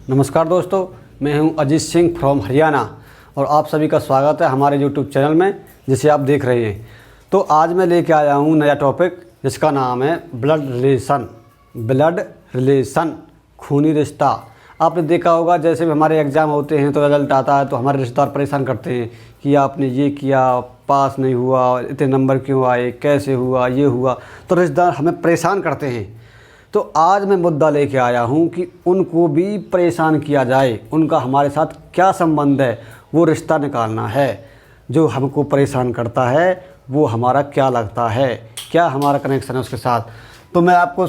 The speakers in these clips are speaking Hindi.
नमस्कार दोस्तों, मैं हूं अजीत सिंह फ्रॉम हरियाणा और आप सभी का स्वागत है हमारे यूट्यूब चैनल में जिसे आप देख रहे हैं। तो आज मैं लेके आया हूं नया टॉपिक जिसका नाम है ब्लड रिलेशन, खूनी रिश्ता। आपने देखा होगा जैसे भी हमारे एग्ज़ाम होते हैं तो रिजल्ट आता है तो हमारे रिश्तेदार परेशान करते हैं कि आपने ये किया, पास नहीं हुआ, इतने नंबर क्यों आए, कैसे हुआ, ये हुआ। तो रिश्तेदार हमें परेशान करते हैं। तो आज मैं मुद्दा लेके आया हूँ कि उनको भी परेशान किया जाए, उनका हमारे साथ क्या संबंध है, वो रिश्ता निकालना है। जो हमको परेशान करता है वो हमारा क्या लगता है, क्या हमारा कनेक्शन है उसके साथ। तो मैं आपको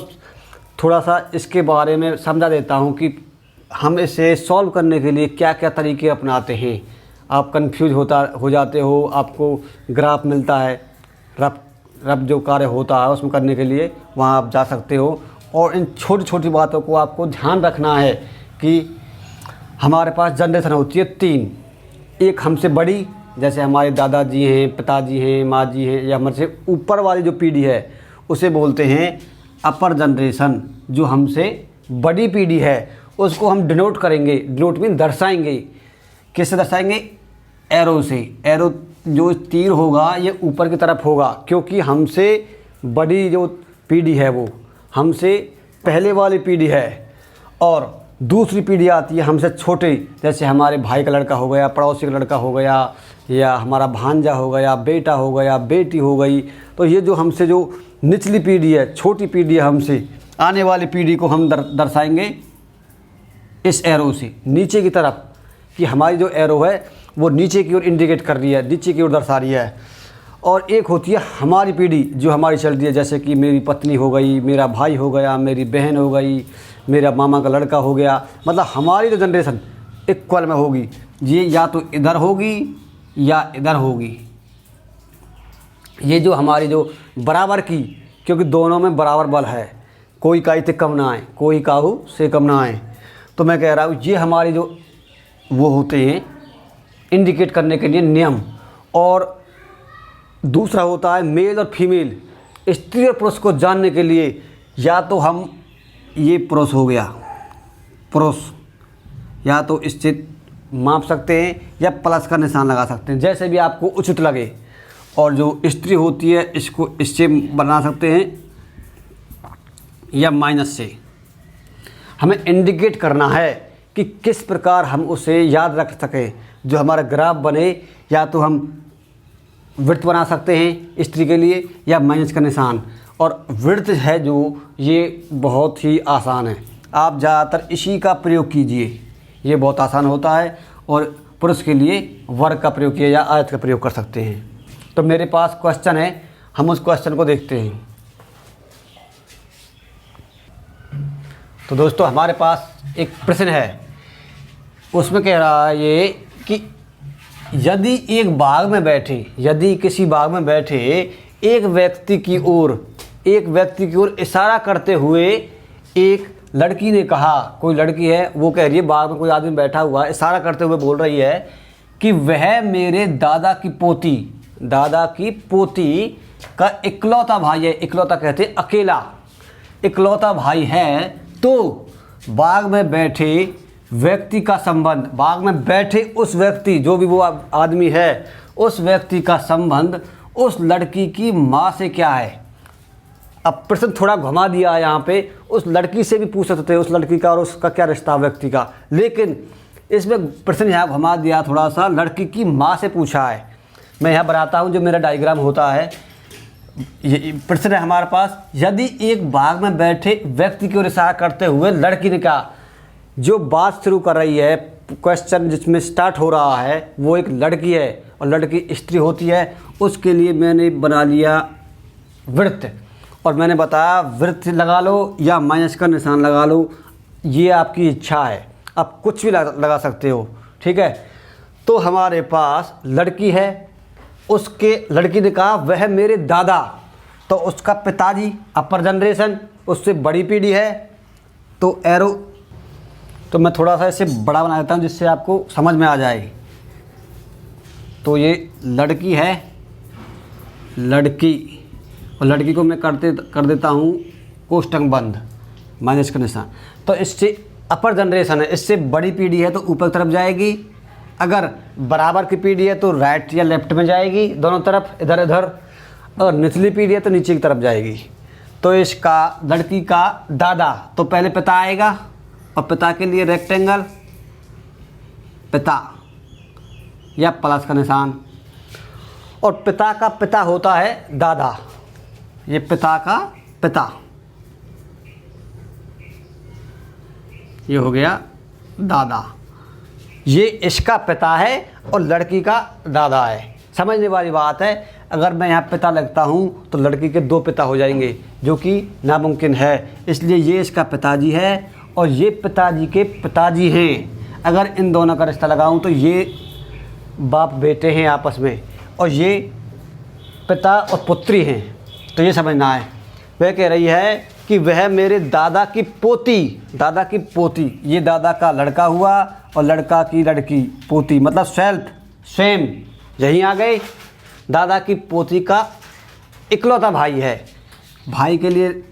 थोड़ा सा इसके बारे में समझा देता हूँ कि हम इसे सॉल्व करने के लिए क्या क्या तरीके अपनाते हैं। आप कंफ्यूज हो जाते हो, आपको ग्राफ मिलता है, रब जो कार्य होता है उसमें करने के लिए वहाँ आप जा सकते हो। और इन छोटी छोटी बातों को आपको ध्यान रखना है कि हमारे पास जनरेशन होती है 3। एक हमसे बड़ी, जैसे हमारे दादाजी हैं, पिताजी हैं, माँ जी हैं, या हमसे ऊपर वाली जो पीढ़ी है उसे बोलते हैं अपर जनरेशन। जो हमसे बड़ी पीढ़ी है उसको हम डिनोट करेंगे, डिनोट मीन दर्शाएंगे। किससे दर्शाएंगे? एरो से। एरो जो तीर होगा ये ऊपर की तरफ होगा, क्योंकि हमसे बड़ी जो पीढ़ी है वो हमसे पहले वाली पीढ़ी है। और दूसरी पीढ़ी आती है हमसे छोटे, जैसे हमारे भाई का लड़का हो गया, पड़ोसी का लड़का हो गया, या हमारा भांजा हो गया, बेटा हो गया, बेटी हो गई। तो ये जो हमसे जो निचली पीढ़ी है, छोटी पीढ़ी है, हमसे आने वाली पीढ़ी को हम दर्शाएंगे इस एरो से नीचे की तरफ, कि हमारी जो एरो है वो नीचे की ओर इंडिकेट कर रही है, नीचे की ओर दर्शा रही है। और एक होती है हमारी पीढ़ी जो हमारी चल रही है, जैसे कि मेरी पत्नी हो गई, मेरा भाई हो गया, मेरी बहन हो गई, मेरा मामा का लड़का हो गया। मतलब हमारी जो जनरेशन इक्वल में होगी, ये या तो इधर होगी या इधर होगी। ये जो हमारी जो बराबर की, क्योंकि दोनों में बराबर बल है, कोई काई से कम ना आए, कोई काहू से कम ना आए। तो मैं कह रहा हूँ ये हमारी जो वो होते हैं इंडिकेट करने के लिए नियम। और दूसरा होता है मेल और फीमेल, स्त्री और पुरुष को जानने के लिए या तो हम ये पुरुष हो गया, पुरुष या तो इससे माप सकते हैं या प्लस का निशान लगा सकते हैं, जैसे भी आपको उचित लगे। और जो स्त्री होती है इसको इससे बना सकते हैं या माइनस से। हमें इंडिकेट करना है कि किस प्रकार हम उसे याद रख सकें। जो हमारा ग्राफ बने, या तो हम वृत्त बना सकते हैं स्त्री के लिए या माइनस का निशान। और वृत्त है जो ये बहुत ही आसान है, आप ज़्यादातर इसी का प्रयोग कीजिए, ये बहुत आसान होता है। और पुरुष के लिए वर्ग का प्रयोग किया या आयत का प्रयोग कर सकते हैं। तो मेरे पास क्वेश्चन है, हम उस क्वेश्चन को देखते हैं। तो दोस्तों हमारे पास एक प्रश्न है, उसमें कह रहा है ये कि यदि किसी बाग में बैठे एक व्यक्ति की ओर इशारा करते हुए एक लड़की ने कहा, कोई लड़की है वो कह रही है बाग में कोई आदमी बैठा हुआ है, इशारा करते हुए बोल रही है कि वह मेरे दादा की पोती का इकलौता भाई है। इकलौता कहते अकेला, इकलौता भाई है। तो बाग में बैठे व्यक्ति का संबंध, बाग में बैठे उस व्यक्ति, जो भी वो आदमी है, उस व्यक्ति का संबंध उस लड़की की माँ से क्या है। अब प्रश्न थोड़ा घुमा दिया है यहाँ पे, उस लड़की से भी पूछ सकते हैं उस लड़की का और उसका क्या रिश्ता व्यक्ति का, लेकिन इसमें प्रश्न यहाँ घुमा दिया थोड़ा सा, लड़की की माँ से पूछा है। मैं यहाँ बनाता हूँ जो मेरा डायग्राम होता है। ये प्रश्न है हमारे पास, यदि एक बाग में बैठे व्यक्ति की ओर इशारा करते हुए लड़की ने कहा, जो बात शुरू कर रही है, क्वेश्चन जिसमें स्टार्ट हो रहा है वो एक लड़की है और लड़की स्त्री होती है। उसके लिए मैंने बना लिया वृत्त, और मैंने बताया वृत्त लगा लो या माइनस का निशान लगा लो, ये आपकी इच्छा है, आप कुछ भी लगा सकते हो, ठीक है। तो हमारे पास लड़की है, उसके लड़की ने कहा वह मेरे दादा, तो उसका पिताजी अपर जनरेशन, उससे बड़ी पीढ़ी है। तो एरो, तो मैं थोड़ा सा इसे बड़ा बना देता हूँ जिससे आपको समझ में आ जाए। तो ये लड़की है, लड़की, और लड़की को मैं कर देता हूँ कोष्टक बंद, माइनस का निशान। तो इससे अपर जनरेशन है, इससे बड़ी पीढ़ी है तो ऊपर तरफ जाएगी, अगर बराबर की पीढ़ी है तो राइट या लेफ्ट में जाएगी, दोनों तरफ इधर इधर, और निचली पीढ़ी है तो नीचे की तरफ जाएगी। तो इसका लड़की का दादा तो पहले पिता आएगा, और पिता के लिए रेक्टेंगल पिता या प्लस का निशान, और पिता का पिता होता है दादा, ये पिता का पिता, ये हो गया दादा, ये इसका पिता है और लड़की का दादा है। समझने वाली बात है, अगर मैं यहाँ पिता लगता हूँ तो लड़की के दो पिता हो जाएंगे, जो कि नामुमकिन है, इसलिए ये इसका पिताजी है और ये पिताजी के पिताजी हैं। अगर इन दोनों का रिश्ता लगाऊँ तो ये बाप बेटे हैं आपस में, और ये पिता और पुत्री हैं। तो ये समझना है। वह कह रही है कि वह मेरे दादा की पोती, ये दादा का लड़का हुआ और लड़का की लड़की, पोती मतलब सेम यहीं आ गए। दादा की पोती का इकलौता भाई है, भाई के लिए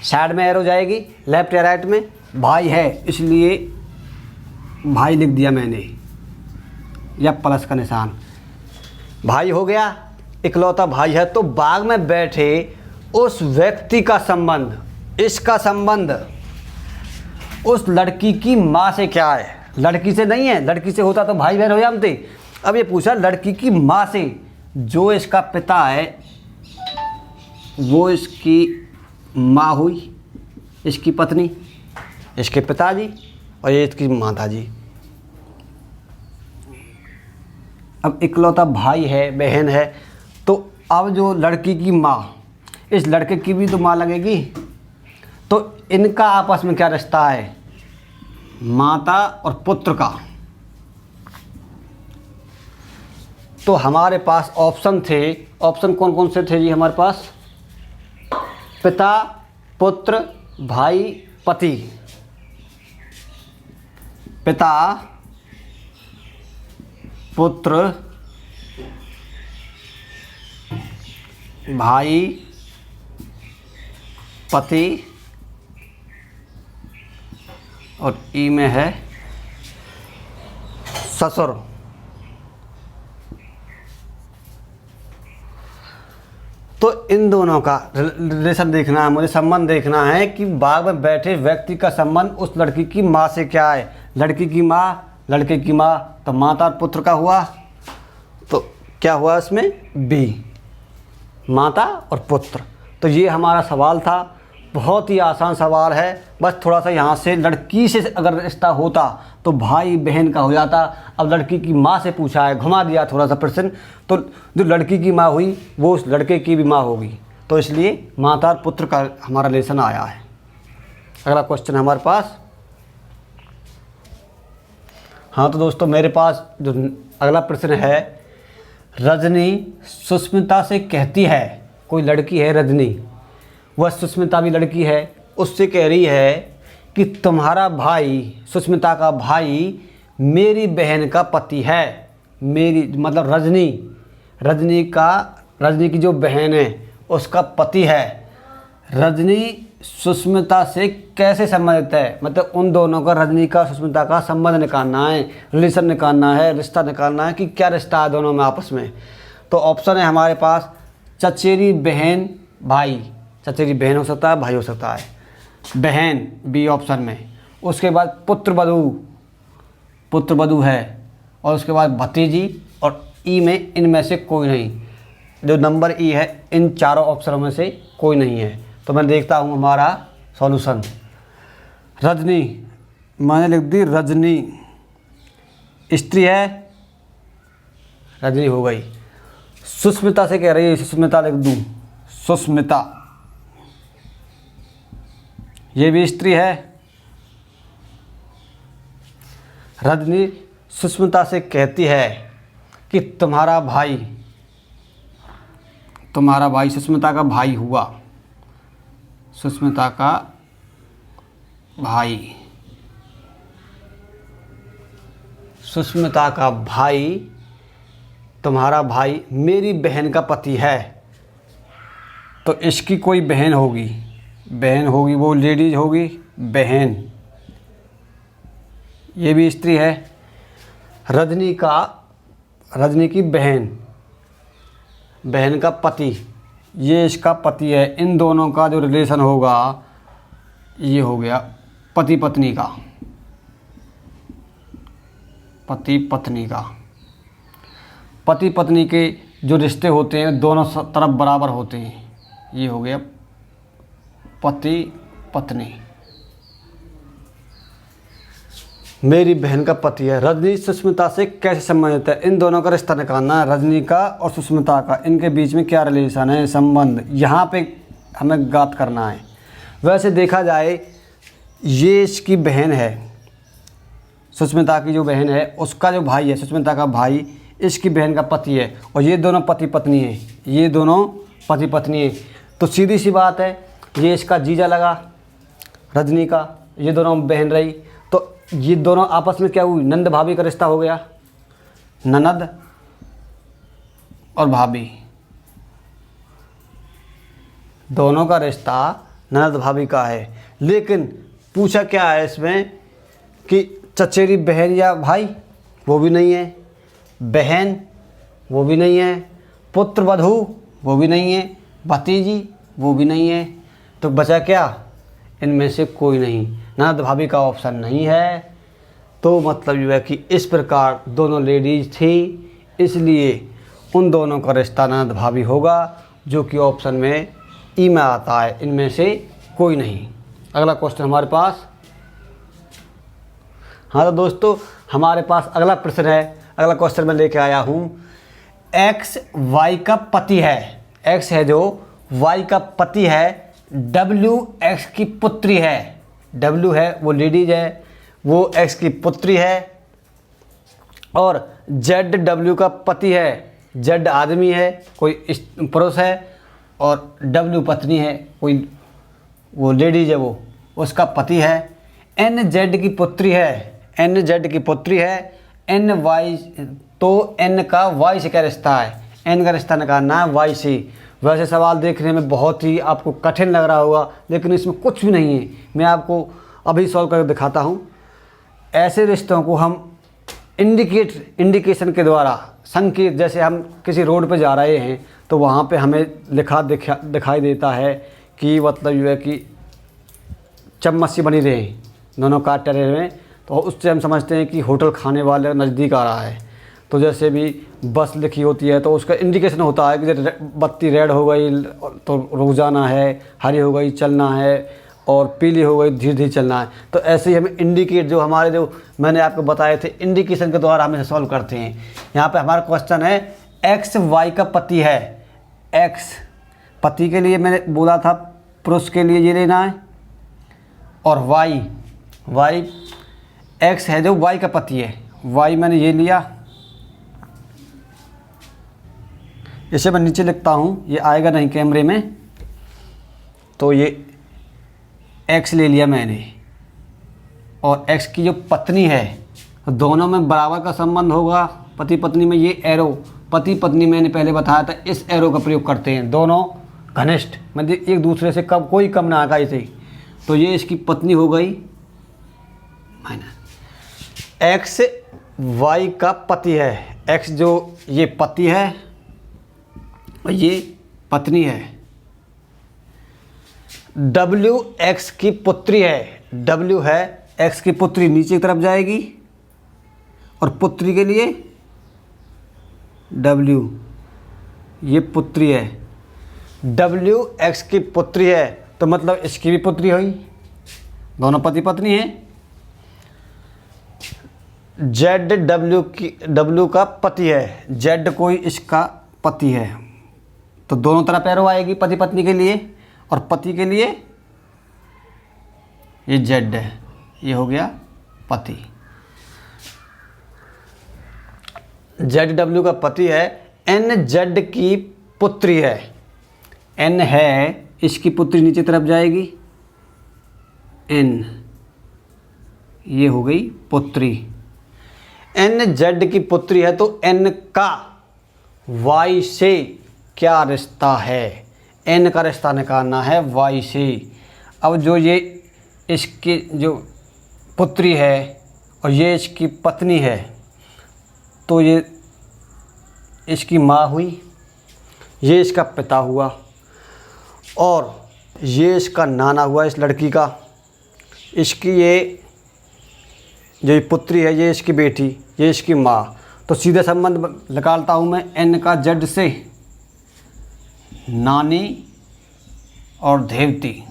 साइड में एरो जाएगी, लेफ्ट या राइट में, भाई है इसलिए भाई लिख दिया मैंने, या प्लस का निशान, भाई हो गया, इकलौता भाई है। तो बाग में बैठे उस व्यक्ति का संबंध, इसका संबंध उस लड़की की माँ से क्या है? लड़की से नहीं है, लड़की से होता तो भाई बहन हो जाते। अब ये पूछा लड़की की माँ से, जो इसका पिता है वो इसकी माँ हुई, इसकी पत्नी, इसके पिताजी, और ये इसकी माताजी। अब इकलौता भाई है, बहन है, तो अब जो लड़की की माँ, इस लड़के की भी तो माँ लगेगी। तो इनका आपस में क्या रिश्ता है? माता और पुत्र का। तो हमारे पास ऑप्शन थे, ऑप्शन कौन कौन से थे जी हमारे पास? पिता, पुत्र, भाई, पति। पिता, पुत्र, भाई, पति, और ई में है ससुर। तो इन दोनों का रिलेशन देखना है मुझे, संबंध देखना है कि बाग में बैठे व्यक्ति का संबंध उस लड़की की माँ से क्या है। लड़की की माँ, लड़के की माँ, तो माता और पुत्र का हुआ, तो क्या हुआ इसमें? बी, माता और पुत्र। तो ये हमारा सवाल था, बहुत ही आसान सवाल है। बस थोड़ा सा यहाँ से लड़की से अगर रिश्ता होता तो भाई बहन का हो जाता। अब लड़की की माँ से पूछा है, घुमा दिया थोड़ा सा प्रश्न, तो जो लड़की की माँ हुई वो उस लड़के की भी माँ होगी, तो इसलिए माता और पुत्र का हमारा रिलेशन आया है। अगला क्वेश्चन हमारे पास। हाँ तो दोस्तों मेरे पास जो अगला प्रश्न है, रजनी सुष्मिता से कहती है, कोई लड़की है रजनी, वह सुष्मिता भी लड़की है, उससे कह रही है कि तुम्हारा भाई, सुष्मिता का भाई मेरी बहन का पति है। मेरी मतलब रजनी की जो बहन है उसका पति है। रजनी सुष्मिता से कैसे संबंधित है? मतलब उन दोनों का, रजनी का सुष्मिता का संबंध निकालना है, रिलेशन निकालना है, रिश्ता निकालना है कि क्या रिश्ता है दोनों में आपस में। तो ऑप्शन है हमारे पास चचेरी बहन भाई, चचेरी बहन हो सकता है, भाई हो सकता है, बहन बी ऑप्शन में। उसके बाद पुत्र वधू है, और उसके बाद भतीजी, और ई में इनमें से कोई नहीं। जो नंबर ई है इन चारों ऑप्शनों में से कोई नहीं है। तो मैं देखता हूँ हमारा सॉल्यूशन। रजनी, मैंने लिख दी रजनी, स्त्री है, रजनी हो गई। सुष्मिता से कह रही है, सुष्मिता लिख दूँ, सुष्मिता, ये भी स्त्री है। रजनी सुष्मिता से कहती है कि तुम्हारा भाई सुष्मिता का भाई हुआ, सुष्मिता का भाई, तुम्हारा भाई मेरी बहन का पति है। तो इसकी कोई बहन होगी, वो लेडीज होगी, बहन, ये भी स्त्री है। रजनी की बहन का पति, ये इसका पति है। इन दोनों का जो रिलेशन होगा ये हो गया पति पत्नी का। पति पत्नी के जो रिश्ते होते हैं दोनों तरफ बराबर होते हैं। ये हो गया पति पत्नी। मेरी बहन का पति है। रजनी सुष्मिता से कैसे संबंधित है? इन दोनों का रिश्ता निकालना है, रजनी का और सुष्मिता का। इनके बीच में क्या रिलेशन है, संबंध, यहाँ पे हमें ज्ञात करना है। वैसे देखा जाए ये इसकी बहन है, सुष्मिता की जो बहन है उसका जो भाई है, सुष्मिता का भाई इसकी बहन का पति है। और ये दोनों पति पत्नी है। तो सीधी सी बात है, ये इसका जीजा लगा रजनी का, ये दोनों बहन रही। तो ये दोनों आपस में क्या हुई, नंद भाभी का रिश्ता हो गया। ननद और भाभी, दोनों का रिश्ता ननद भाभी का है। लेकिन पूछा क्या है इसमें कि चचेरी बहन या भाई, वो भी नहीं है। बहन, वो भी नहीं है। पुत्र वधू, वो भी नहीं है। भतीजी, वो भी नहीं है। तो बचा क्या, इनमें से कोई नहीं। ननद भाभी का ऑप्शन नहीं है। तो मतलब ये है कि इस प्रकार दोनों लेडीज थी, इसलिए उन दोनों का रिश्ता ननद भाभी होगा, जो कि ऑप्शन में ई में आता है। इनमें से कोई नहीं। अगला क्वेश्चन हमारे पास। हाँ तो दोस्तों हमारे पास अगला प्रश्न है। अगला क्वेश्चन मैं लेके आया हूँ। एक्स वाई का पति है। एक्स है जो वाई का पति है। डब्ल्यू एक्स की पुत्री है। डब्ल्यू है वो लेडीज है, वो एक्स की पुत्री है। और जेड डब्ल्यू का पति है। जेड आदमी है, कोई पुरुष है, और डब्ल्यू पत्नी है, कोई वो लेडीज है, वो उसका पति है। एन जेड की पुत्री है। एन जेड की पुत्री है। एन वाई, तो एन का वाई से क्या रिश्ता है? एन का रिश्ता निकालना है वाई से। वैसे सवाल देखने में बहुत ही आपको कठिन लग रहा होगा, लेकिन इसमें कुछ भी नहीं है। मैं आपको अभी सॉल्व करके दिखाता हूँ। ऐसे रिश्तों को हम इंडिकेशन के द्वारा, संकेत, जैसे हम किसी रोड पे जा रहे हैं तो वहाँ पे हमें दिखाई देता है कि मतलब ये है कि चम्मच सी बनी रहे दोनों काट रहे हैं, तो उससे हम समझते हैं कि होटल खाने वाले नज़दीक आ रहा है। तो जैसे भी बस लिखी होती है तो उसका इंडिकेशन होता है कि बत्ती रेड हो गई तो रुक जाना है, हरी हो गई चलना है, और पीली हो गई धीरे धीरे चलना है। तो ऐसे ही हमें इंडिकेट, जो हमारे जो मैंने आपको बताए थे, इंडिकेशन के द्वारा हम इसे सॉल्व करते हैं। यहाँ पे हमारा क्वेश्चन है एक्स वाई का पति है। एक्स पति के लिए मैंने बोला था, पुरुष के लिए ये लेना है। और वाई एक्स है जो वाई का पति है। वाई मैंने ये लिया, इसे मैं नीचे लिखता हूँ, ये आएगा नहीं कैमरे में। तो ये एक्स ले लिया मैंने। और एक्स की जो पत्नी है, दोनों में बराबर का संबंध होगा। पति पत्नी में ये एरो, पति पत्नी मैंने पहले बताया था, इस एरो का प्रयोग करते हैं। दोनों घनिष्ठ, मतलब एक दूसरे से कम, कोई कम ना आएगा इसे। तो ये इसकी पत्नी हो गई माइनस। एक्स वाई का पति है। एक्स जो ये पति है और ये पत्नी है। डब्ल्यू एक्स की पुत्री है। डब्ल्यू है एक्स की पुत्री, नीचे की तरफ जाएगी। और पुत्री के लिए डब्ल्यू, ये पुत्री है। डब्ल्यू एक्स की पुत्री है, तो मतलब इसकी भी पुत्री हुई, दोनों पति पत्नी हैं। जेड डब्ल्यू का पति है। जेड कोई इसका पति है, तो दोनों तरफ एरो आएगी पति पत्नी के लिए। और पति के लिए ये जेड है, ये हो गया पति। जेड डब्ल्यू का पति है। एन जेड की पुत्री है। एन है इसकी पुत्री, नीचे तरफ जाएगी। एन, ये हो गई पुत्री। एन जेड की पुत्री है, तो एन का वाई से क्या रिश्ता है? एन का रिश्ता निकालना है वाई से। अब जो ये इसकी जो पुत्री है और ये इसकी पत्नी है, तो ये इसकी माँ हुई, ये इसका पिता हुआ, और ये इसका नाना हुआ इस लड़की का। इसकी ये जो ये पुत्री है ये इसकी बेटी, ये इसकी माँ। तो सीधे संबंध निकालता हूँ मैं एन का जेड से, नानी और देवती।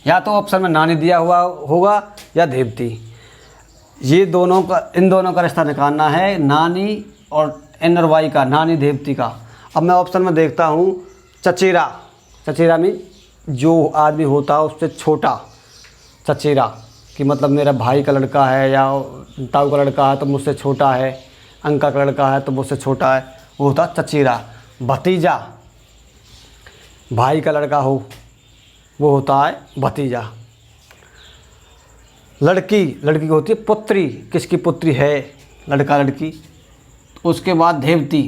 या तो ऑप्शन में नानी दिया हुआ होगा या देवती। ये दोनों का, इन दोनों का रिश्ता निकालना है, नानी और एन और वाई का, नानी देवती का। अब मैं ऑप्शन में देखता हूँ चचेरा। चचेरा मीन जो आदमी होता है उससे छोटा। चचेरा कि मतलब मेरा भाई का लड़का है या ताऊ का लड़का है तो मुझसे छोटा है, अंका का लड़का है तो मुझसे छोटा है, वो होता चचेरा। भतीजा, भाई का लड़का हो वो होता है भतीजा। लड़की, लड़की की होती है पुत्री, किसकी पुत्री है, लड़का लड़की। उसके बाद देवती,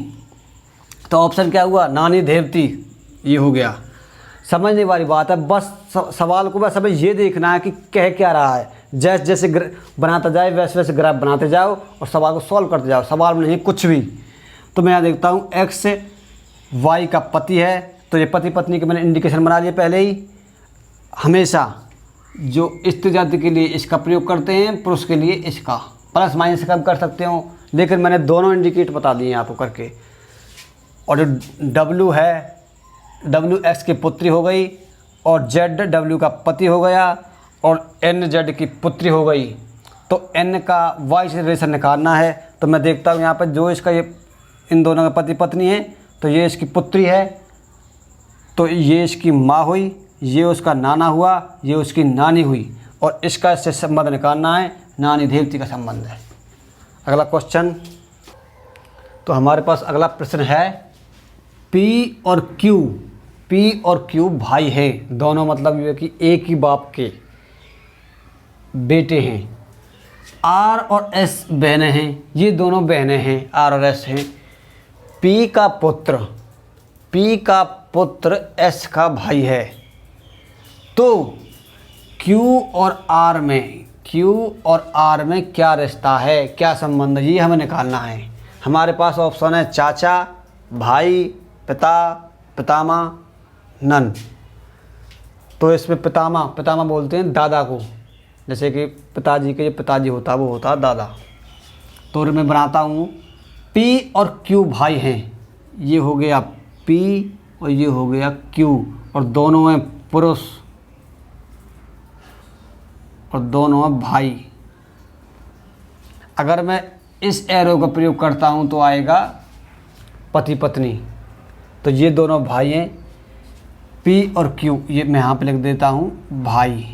तो ऑप्शन क्या हुआ, नानी देवती, ये हो गया। समझने वाली बात है, बस सवाल को बस हमें ये देखना है कि कह क्या रहा है। जैसे जैसे बनाता जाए वैसे वैसे ग्राफ बनाते जाओ और सवाल को सॉल्व करते जाओ, सवाल में नहीं कुछ भी। तो मैं यहाँ देखता हूँ एक्स वाई का पति है, तो ये पति पत्नी के मैंने इंडिकेशन बना लिए पहले ही। हमेशा जो स्त्री जाति के लिए इसका प्रयोग करते हैं, पुरुष के लिए इसका, प्लस माइनस कम कर सकते हो, लेकिन मैंने दोनों इंडिकेट बता दिए आपको करके। और जो डब्लू है, डब्लू एक्स की पुत्री हो गई, और जेड डब्लू का पति हो गया, और एन जेड की पुत्री हो गई। तो एन का वाई से रिलेशन निकालना है, तो मैं देखता हूँ यहाँ पर जो इसका ये इन दोनों का पति पत्नी है, तो ये इसकी पुत्री है, तो ये इसकी माँ हुई, ये उसका नाना हुआ, ये उसकी नानी हुई, और इसका इससे संबंध निकालना है, नानी देवती का संबंध है। अगला क्वेश्चन, तो हमारे पास अगला प्रश्न है पी और क्यू। पी और क्यू भाई है, दोनों मतलब ये कि एक ही बाप के बेटे हैं। आर और एस बहनें हैं, ये दोनों बहनें हैं, आर और एस हैं। पी का पुत्र एस का भाई है। तो क्यू और आर में क्या रिश्ता है, क्या संबंध है, ये हमें निकालना है। हमारे पास ऑप्शन है चाचा, भाई, पिता, पितामह, नन। तो इसमें पितामह बोलते हैं दादा को, जैसे कि पिताजी के पिताजी होता है वो होता है दादा। तो मैं बनाता हूँ पी और क्यू भाई हैं, ये हो गया पी और ये हो गया क्यू, और दोनों हैं पुरुष और दोनों हैं भाई। अगर मैं इस एरो का प्रयोग करता हूँ तो आएगा पति पत्नी। तो ये दोनों भाई हैं, पी और क्यू, ये मैं यहाँ पे लिख देता हूँ भाई।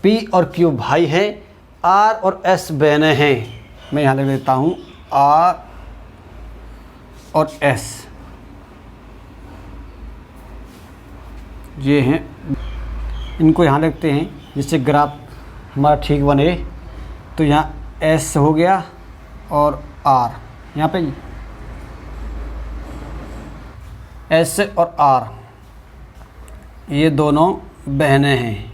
पी और क्यू भाई हैं, आर और एस बहनें हैं, मैं यहाँ लिख देता हूँ आर और एस, ये हैं। इनको यहाँ लिखते हैं जिससे ग्राफ हमारा ठीक बने। तो यहाँ एस हो गया और आर, यहाँ पे एस और आर, ये दोनों बहनें हैं,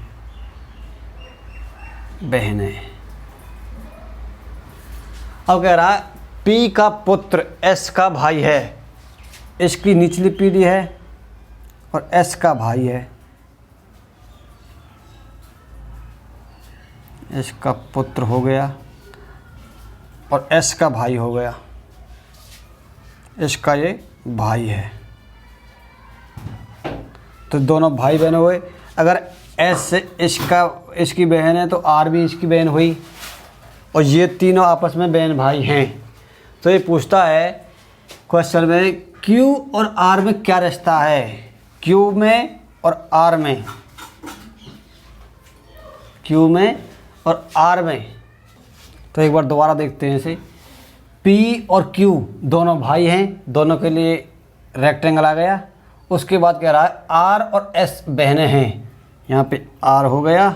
अब कह रहा है पी का पुत्र एस का भाई है, इसकी निचली पीढ़ी है और एस का भाई है। इसका पुत्र हो गया और एस का भाई हो गया, इसका ये भाई है। तो दोनों भाई बहन हुए। अगर एस इसकी बहन है तो आर भी इसकी बहन हुई, और ये तीनों आपस में बहन भाई हैं। तो ये पूछता है क्वेश्चन में क्यू और आर में क्या रिश्ता है, क्यू में और आर में, क्यू में और आर में। तो एक बार दोबारा देखते हैं इसे। पी और क्यू दोनों भाई हैं, दोनों के लिए रेक्टेंगल आ गया। उसके बाद कह रहा है आर और एस बहनें हैं, यहाँ पे आर हो गया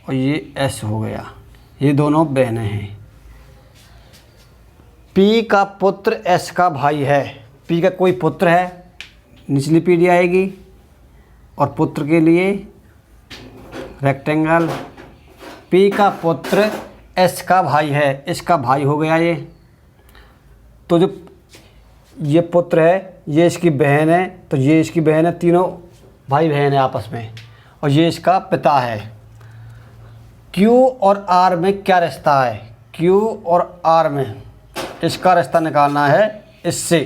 और ये एस हो गया, ये दोनों बहनें हैं। पी का पुत्र एस का भाई है, पी का कोई पुत्र है, निचली पीढ़ी आएगी, और पुत्र के लिए रेक्टेंगल पी का पुत्र एस का भाई है, इसका भाई हो गया ये। तो जो ये पुत्र है, ये इसकी बहन है, तो ये इसकी बहन है, तीनों भाई बहन है आपस में, और ये इसका पिता है। Q और R में क्या रिश्ता है? Q और R में इसका रिश्ता निकालना है इससे,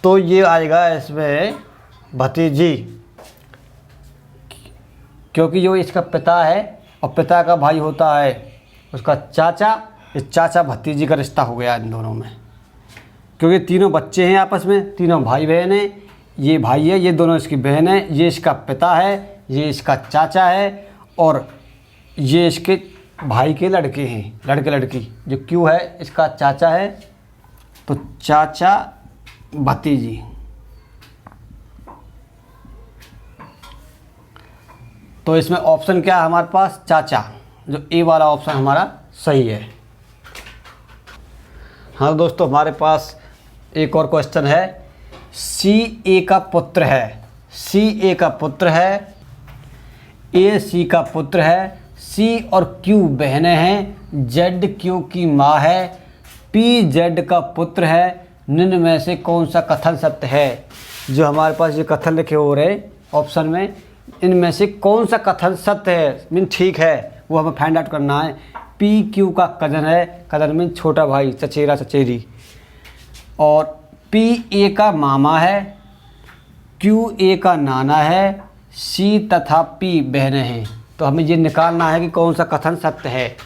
तो ये आएगा इसमें भतीजी, क्योंकि जो इसका पिता है और पिता का भाई होता है उसका चाचा, इस चाचा भतीजी का रिश्ता हो गया इन दोनों में, क्योंकि तीनों बच्चे हैं आपस में, तीनों भाई बहन हैं। ये भाई है, ये दोनों इसकी बहन है, ये इसका पिता है, ये इसका चाचा है, और ये इसके भाई के लड़के हैं, लड़के लड़की। जो क्यू है इसका चाचा है, तो चाचा भतीजी। तो इसमें ऑप्शन क्या है हमारे पास? चाचा, जो ए वाला ऑप्शन हमारा सही है। हाँ दोस्तों, हमारे पास एक और क्वेश्चन है। सी ए का पुत्र है, सी ए का पुत्र है, ए सी का पुत्र है, सी और क्यू बहनें हैं, जेड क्यू की माँ है, पी जेड का पुत्र है, निम्न में से कौन सा कथन सत्य है? जो हमारे पास ये कथन लिखे हो रहे ऑप्शन में, इनमें से कौन सा कथन सत्य है, मीन ठीक है, वो हमें फाइंड आउट करना है। पी क्यू का कजन है, कजन मीन छोटा भाई, चचेरा चचेरी, और पी ए का मामा है, क्यू ए का नाना है, सी तथा पी बहनें हैं। तो हमें ये निकालना है कि कौन सा कथन सत्य है।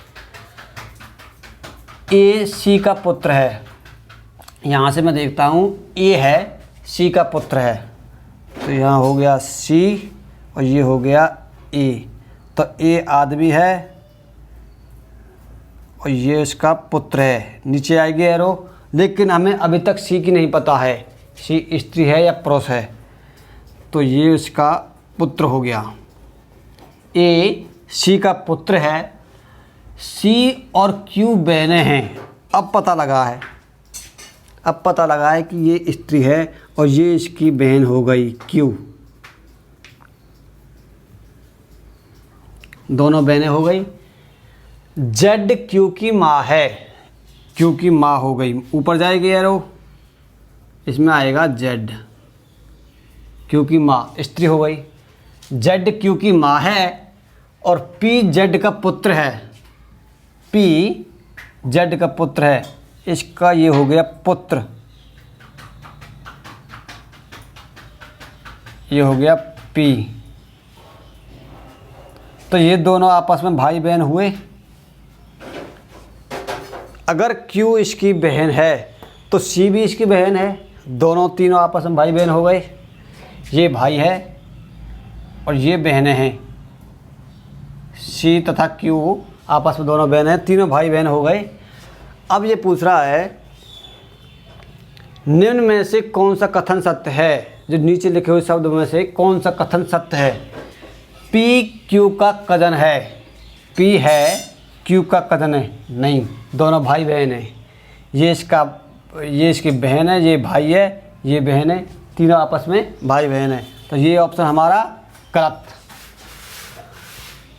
ए सी का पुत्र है, यहाँ से मैं देखता हूँ ए है, सी का पुत्र है, तो यहाँ हो गया सी और ये हो गया ए। तो ए आदमी है और ये इसका पुत्र है, नीचे आएगी एरो। लेकिन हमें अभी तक सी की नहीं पता है, सी स्त्री है या पुरुष है, तो ये इसका पुत्र हो गया। ए सी का पुत्र है, सी और क्यू बहनें हैं। अब पता लगा है कि ये स्त्री है और ये इसकी बहन हो गई क्यू, दोनों बहनें हो गई। जेड क्यू की माँ है, क्यू की माँ हो गई, ऊपर जाएगी एरो, इसमें आएगा जेड क्यू की माँ, स्त्री हो गई। जेड क्यू की माँ है और पी जेड का पुत्र है, पी जेड का पुत्र है, इसका ये हो गया पुत्र, ये हो गया पी। तो ये दोनों आपस में भाई बहन हुए। अगर क्यू इसकी बहन है तो सी भी इसकी बहन है, दोनों तीनों आपस में भाई बहन हो गए। ये भाई है और ये बहनें हैं, सी तथा क्यू आपस में दोनों बहन हैं, तीनों भाई बहन हो गए। अब ये पूछ रहा है निम्न में से कौन सा कथन सत्य है, जो नीचे लिखे हुए शब्द में से कौन सा कथन सत्य है। पी क्यू का कजन है, पी है क्यू का कजन है, नहीं, दोनों भाई बहन हैं। ये इसकी बहन है, ये भाई है, ये बहन है, तीनों आपस में भाई बहन है। तो ये ऑप्शन हमारा गलत।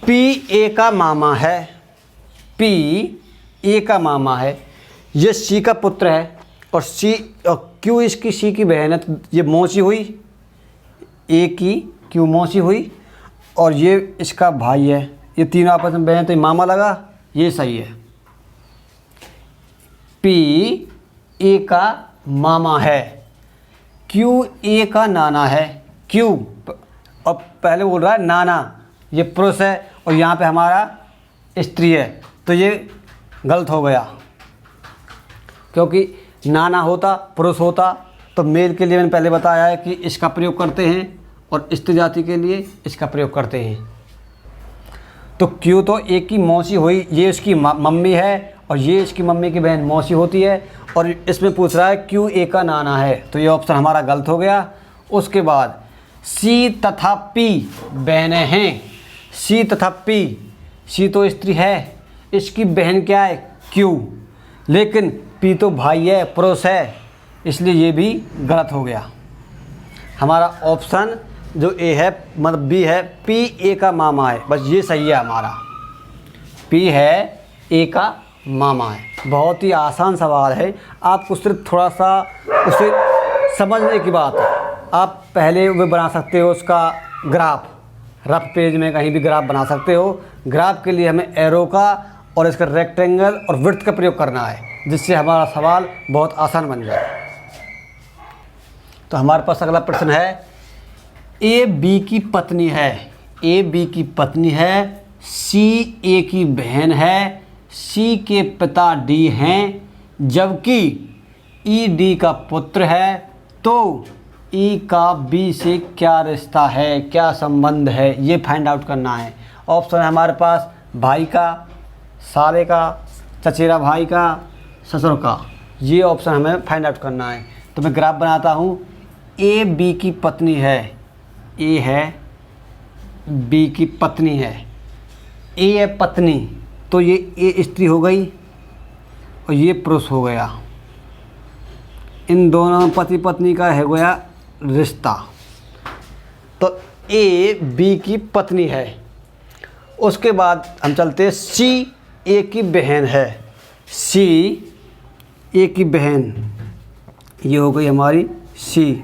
पी ए का मामा है, पी ए का मामा है, ये सी का पुत्र है और सी और क्यू इसकी सी की बहन है, तो ये मौसी हुई, ए की क्यू मौसी हुई, और ये इसका भाई है, ये तीनों आपस में बहन, तो ये मामा लगा, ये सही है। पी ए का मामा है, क्यू ए का नाना है, क्यू और पहले बोल रहा है नाना, ये पुरुष है और यहाँ पे हमारा स्त्री है, तो ये गलत हो गया, क्योंकि नाना होता पुरुष होता तो मेल के लिए मैंने पहले बताया है कि इसका प्रयोग करते हैं और स्त्री जाति के लिए इसका प्रयोग करते हैं। तो क्यों तो एक की मौसी हुई, ये उसकी मम्मी है और ये इसकी मम्मी की बहन मौसी होती है, और इसमें पूछ रहा है क्यों ए का नाना है, तो ये ऑप्शन हमारा गलत हो गया। उसके बाद सी तथा पी बहनें हैं, सी तथा पी, सी तो स्त्री है, इसकी बहन क्या है क्यू, लेकिन पी तो भाई है पुरुष है, इसलिए ये भी गलत हो गया। हमारा ऑप्शन जो ए है मतलब बी है, पी ए का मामा है, बस ये सही है हमारा। पी है ए का मामा है। बहुत ही आसान सवाल है, आपको सिर्फ थोड़ा सा उसे समझने की बात है। आप पहले वो बना सकते हो उसका ग्राफ, रफ पेज में कहीं भी ग्राफ बना सकते हो। ग्राफ के लिए हमें एरो का और इसका रेक्टेंगल और विड्थ का प्रयोग करना है, जिससे हमारा सवाल बहुत आसान बन जाए। तो हमारे पास अगला प्रश्न है, ए बी की पत्नी है, ए बी की पत्नी है, सी ए की बहन है, सी के पिता डी हैं, जबकि ई डी का पुत्र है, तो ई का बी से क्या रिश्ता है, क्या संबंध है, ये फाइंड आउट करना है। ऑप्शन है हमारे पास भाई का, साले का, चचेरा भाई का, ससुर का। ये ऑप्शन हमें फाइंड आउट करना है। तो मैं ग्राफ बनाता हूँ। ए बी की पत्नी है, ए है, बी की पत्नी है, ए है पत्नी, तो ये ए स्त्री हो गई और ये पुरुष हो गया। इन दोनों पति पत्नी का है गया रिश्ता। तो ए बी की पत्नी है। उसके बाद हम चलते हैं, सी ए की बहन है, सी ए की बहन, ये हो गई हमारी सी,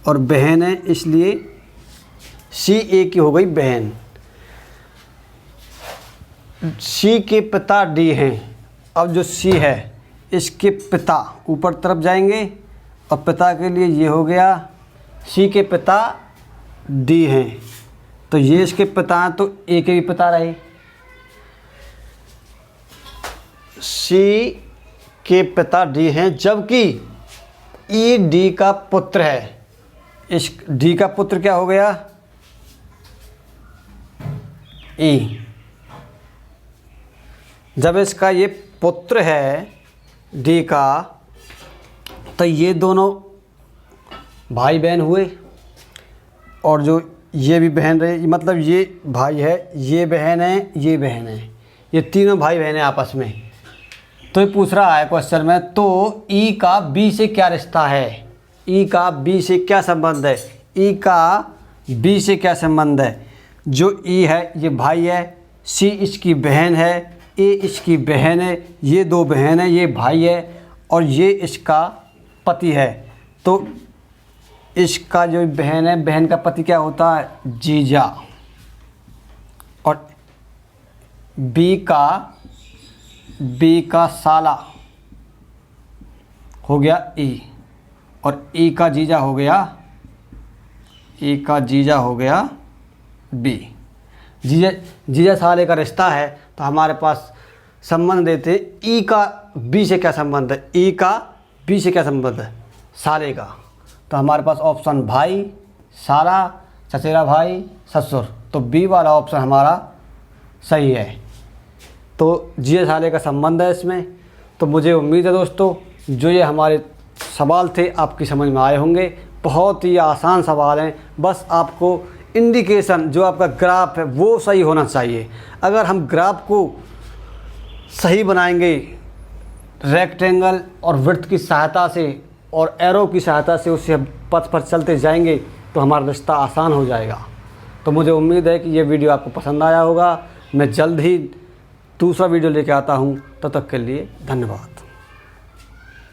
और बहन है इसलिए सी ए की हो गई बहन। सी के पिता डी हैं। अब जो सी है इसके पिता ऊपर तरफ जाएंगे और पिता के लिए ये हो गया, सी के पिता डी हैं, तो ये इसके पिता हैं, तो ए के भी पिता रहे। सी के पिता डी हैं, जबकि ई डी का पुत्र है। इस डी का पुत्र क्या हो गया, ई। जब इसका ये पुत्र है डी का, तो ये दोनों भाई बहन हुए, और जो ये भी बहन रहे, मतलब ये भाई है, ये बहन है, ये बहन है, ये तीनों भाई बहन हैं आपस में। तो ये पूछ रहा है क्वेश्चन में, तो ई का बी से क्या रिश्ता है, ई का बी से क्या संबंध है, ई का बी से क्या संबंध है। जो ई है ये भाई है, सी इसकी बहन है, ए इसकी बहन है, ये दो बहन है, ये भाई है, और ये इसका पति है। तो इसका जो बहन है, बहन का पति क्या होता है, जीजा, और बी का साला हो गया ई, और ई का जीजा हो गया, ई का जीजा हो गया बी। जीजा साले का रिश्ता है, तो हमारे पास संबंध देते, ई का बी से क्या संबंध है, ई का बी से क्या संबंध है, साले का। तो हमारे पास ऑप्शन भाई, साला, चचेरा भाई, ससुर, तो बी वाला ऑप्शन हमारा सही है। तो जीजा साले का संबंध है इसमें। तो मुझे उम्मीद है दोस्तों, जो ये हमारे सवाल थे आपकी समझ में आए होंगे। बहुत ही आसान सवाल हैं, बस आपको इंडिकेशन जो आपका ग्राफ है वो सही होना चाहिए। अगर हम ग्राफ को सही बनाएंगे, रेक्टेंगल और विड्थ की सहायता से और एरो की सहायता से उसे पथ पर चलते जाएंगे, तो हमारा रास्ता आसान हो जाएगा। तो मुझे उम्मीद है कि ये वीडियो आपको पसंद आया होगा। मैं जल्द ही दूसरा वीडियो लेके आता हूँ, तब तक के लिए धन्यवाद।